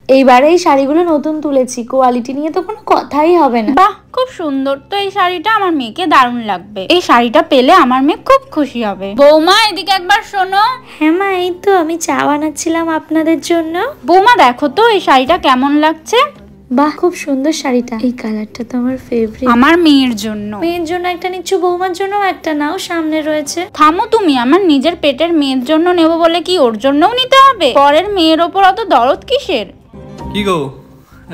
এইবারে এই শাড়িগুলো নতুন তুলেছি, কোয়ালিটি নিয়ে তো কোনো কথাই হবে না। বাহ, খুব সুন্দর তো এই শাড়িটা, আমার মেয়েকে দারুণ লাগবে। এই শাড়িটা পেলে আমার মেয়ে খুব খুশি হবে। বৌমা এদিকে একবার শোনো। হ্যাঁ মা, এই তো আমি চা বানাচ্ছিলাম আপনাদের জন্য। বৌমা দেখো তো এই শাড়িটা কেমন লাগছে। বাহ, খুব সুন্দর শাড়িটা, এই কালারটা তো আমার ফেভারিট। আমার মেয়ের জন্য। মেয়ের জন্য একটা নিচ্ছ, বৌমার জন্য একটা নাও, সামনে রয়েছে। থামো তুমি, আমার নিজের পেটের মেয়ের জন্য নেব বলে কি ওর জন্যও নিতে হবে? পরের মেয়ের ওপর অত দরদ কিসের? কি গো,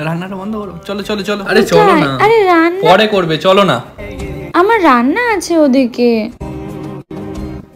রান্নাটা বন্ধ করো, চলো চলো চলো। আরে চলো না, আরে রান্না পরে করবে, চলো না। আমার রান্না আছে ওদিকে।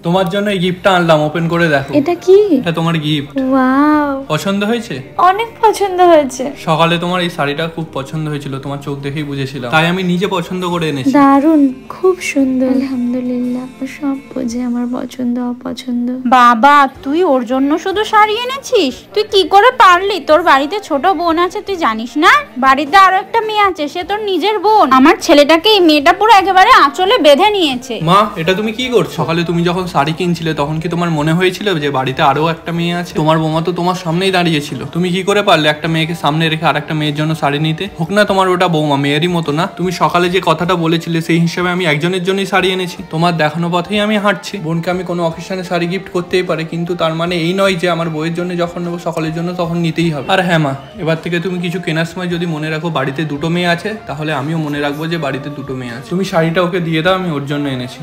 তোমার জন্য এই গিফটটা আনলাম, ওপেন করে দেখো। এটা কি? এটা তোমার গিফট। ওয়াও, পছন্দ হয়েছে? অনেক পছন্দ হয়েছে। সকালে তোমার এই শাড়িটা খুব পছন্দ হয়েছিল, তোমার চোখ দেখেই বুঝেছিলাম, তাই আমি নিজে পছন্দ করে এনেছি। দারুন, খুব সুন্দর। আলহামদুলিল্লাহ, সব বোঝে আমার পছন্দ অপছন্দ। বাবা, তুই ওর জন্য শুধু শাড়ি এনেছিস? তুই কি করে পারলি? তোর বাড়িতে ছোট বোন আছে, তুই জানিস না? বাড়িতে আরো একটা মেয়ে আছে, সে তোর নিজের বোন। আমার ছেলেটাকে এই মেয়েটা পুরো একেবারে আঁচলে বেঁধে নিয়েছে। মা, এটা তুমি কি করছো? সকালে তুমি যখন শাড়ি কিনছিলে তখন কি তোমার মনে হয়েছিল যে বাড়িতে আরো একটা মেয়ে আছে? তোমার বৌমা তো তোমার সামনেই দাঁড়িয়েছিল, তুমি কি করে পারলে একটা মেয়েকে সামনে রেখে আর একটা মেয়ের জন্য শাড়ি নিতে? হোক না তোমার ওটা বৌমা, মেয়েরই মতো না? তুমি সকালে যে কথাটা বলেছিলে সেই হিসাবে আমি একজনের জন্যই শাড়ি এনেছি, তোমার দেখানো পথেই আমি হাঁটছি। বোনকে আমি কোনো অকেশনে শাড়ি গিফট করতেই পারে, কিন্তু তার মানে এই নয় যে আমার বউয়ের জন্য যখন নেবো সকলের জন্য তখন নিতেই হবে। আর হ্যাঁ মা, এবার থেকে তুমি কিছু কেনার সময় যদি মনে রাখো বাড়িতে দুটো মেয়ে আছে, তাহলে আমিও মনে রাখবো যে বাড়িতে দুটো মেয়ে আছে। তুমি শাড়িটা ওকে দিয়ে দাও, আমি ওর জন্য এনেছি,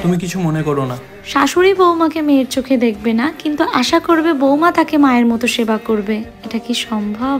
তুমি কিছু মনে করো না। শাশুড়ি বৌমাকে মেয়ের চোখে দেখবে না, কিন্তু আশা করবে বৌমা তাকে মায়ের মতো সেবা করবে। এটা কি সম্ভব?